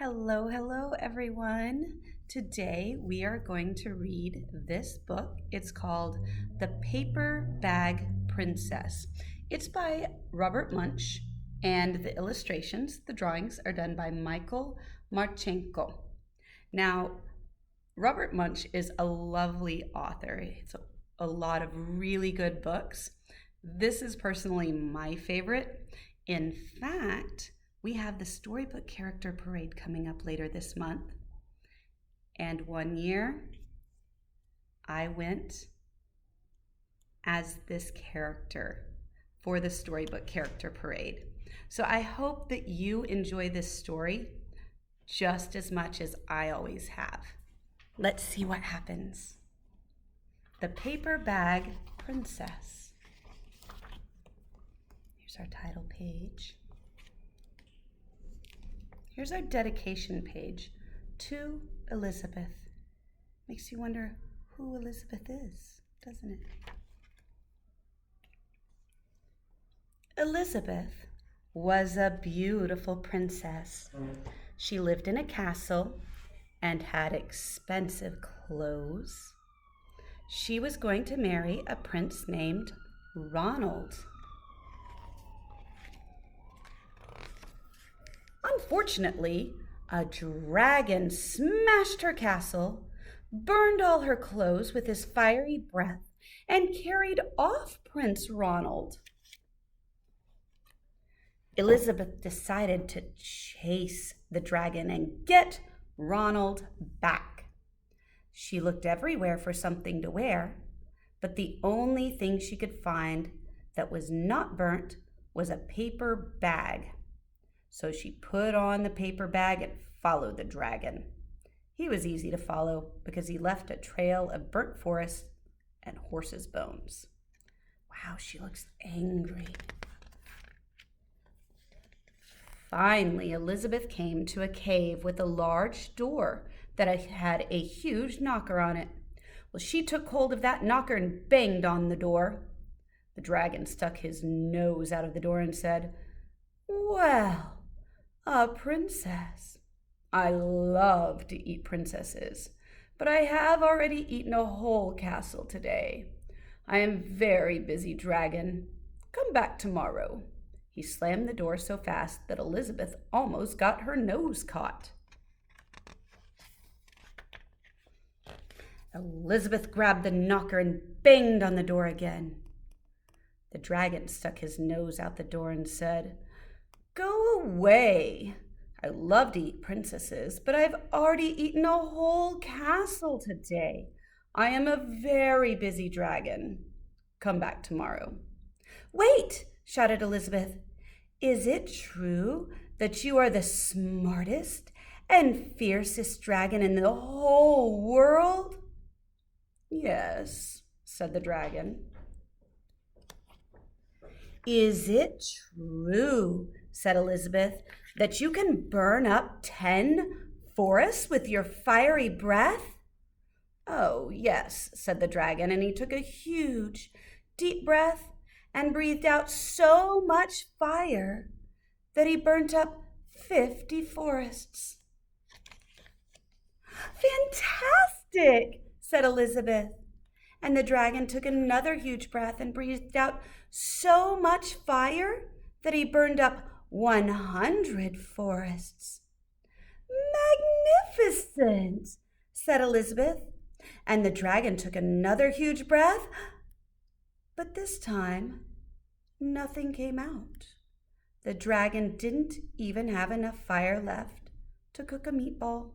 Hello, hello, everyone. Today we are going to read this book. It's called The Paper Bag Princess. It's by Robert Munsch, and the illustrations, the drawings, are done by Michael Marchenko. Now, Robert Munsch is a lovely author. It's a lot of really good books. This is personally my favorite. In fact, we have the Storybook Character Parade coming up later this month. And one year, I went as this character for the Storybook Character Parade. So I hope that you enjoy this story just as much as I always have. Let's see what happens. The Paper Bag Princess. Here's our title page. Here's our dedication page to Elizabeth. Makes you wonder who Elizabeth is, doesn't it? Elizabeth was a beautiful princess. She lived in a castle and had expensive clothes. She was going to marry a prince named Ronald. Unfortunately, a dragon smashed her castle, burned all her clothes with his fiery breath, and carried off Prince Ronald. Elizabeth decided to chase the dragon and get Ronald back. She looked everywhere for something to wear, but the only thing she could find that was not burnt was a paper bag. So she put on the paper bag and followed the dragon. He was easy to follow because he left a trail of burnt forest and horse's bones. Wow, she looks angry. Finally, Elizabeth came to a cave with a large door that had a huge knocker on it. Well, she took hold of that knocker and banged on the door. The dragon stuck his nose out of the door and said, "Well, a princess. I love to eat princesses, but I have already eaten a whole castle today. I am very busy, dragon. Come back tomorrow." He slammed the door so fast that Elizabeth almost got her nose caught. Elizabeth grabbed the knocker and banged on the door again. The dragon stuck his nose out the door and said, "Go away. I love to eat princesses, but I've already eaten a whole castle today. I am a very busy dragon. Come back tomorrow." "Wait!" shouted Elizabeth. "Is it true that you are the smartest and fiercest dragon in the whole world?" "Yes," said the dragon. "Is it true," said Elizabeth, "that you can burn up 10 forests with your fiery breath?" "Oh, yes," said the dragon, and he took a huge, deep breath and breathed out so much fire that he burnt up 50 forests. "Fantastic," said Elizabeth. And the dragon took another huge breath and breathed out so much fire that he burned up 100 forests. "Magnificent," said Elizabeth. And the dragon took another huge breath, but this time nothing came out. The dragon didn't even have enough fire left to cook a meatball.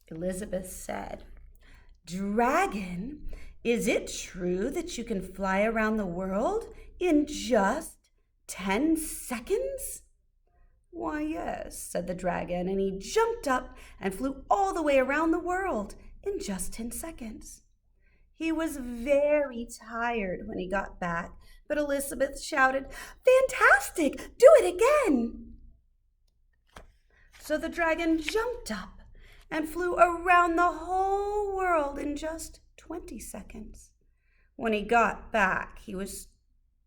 Elizabeth said, "Dragon, is it true that you can fly around the world in just 10 seconds?" "Why, yes," said the dragon, and he jumped up and flew all the way around the world in just 10 seconds. He was very tired when he got back, but Elizabeth shouted, "Fantastic! Do it again!" So the dragon jumped up and flew around the whole world in just 20 seconds. When he got back, he was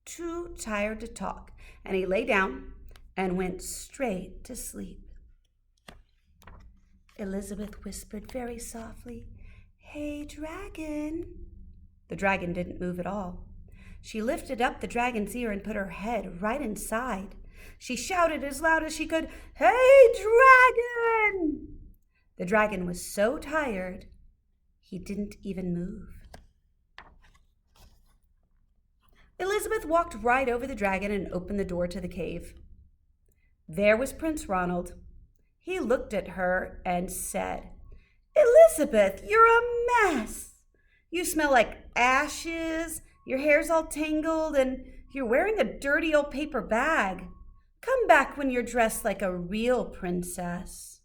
too tired to talk, and he lay down and went straight to sleep. Elizabeth whispered very softly, "Hey, dragon." The dragon didn't move at all. She lifted up the dragon's ear and put her head right inside. She shouted as loud as she could, "Hey, dragon!" The dragon was so tired, he didn't even move. Elizabeth walked right over the dragon and opened the door to the cave. There was Prince Ronald. He looked at her and said, "Elizabeth, you're a mess. You smell like ashes, your hair's all tangled, and you're wearing a dirty old paper bag. Come back when you're dressed like a real princess."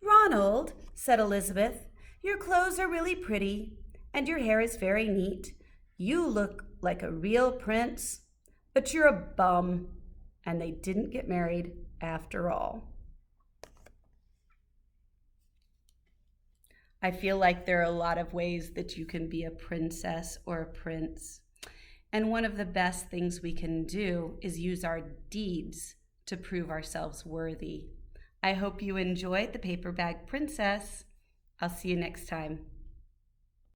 "Ronald," said Elizabeth, "your clothes are really pretty, and your hair is very neat. You look like a real prince, but you're a bum." And they didn't get married after all. I feel like there are a lot of ways that you can be a princess or a prince. And one of the best things we can do is use our deeds to prove ourselves worthy. I hope you enjoyed The Paper Bag Princess. I'll see you next time.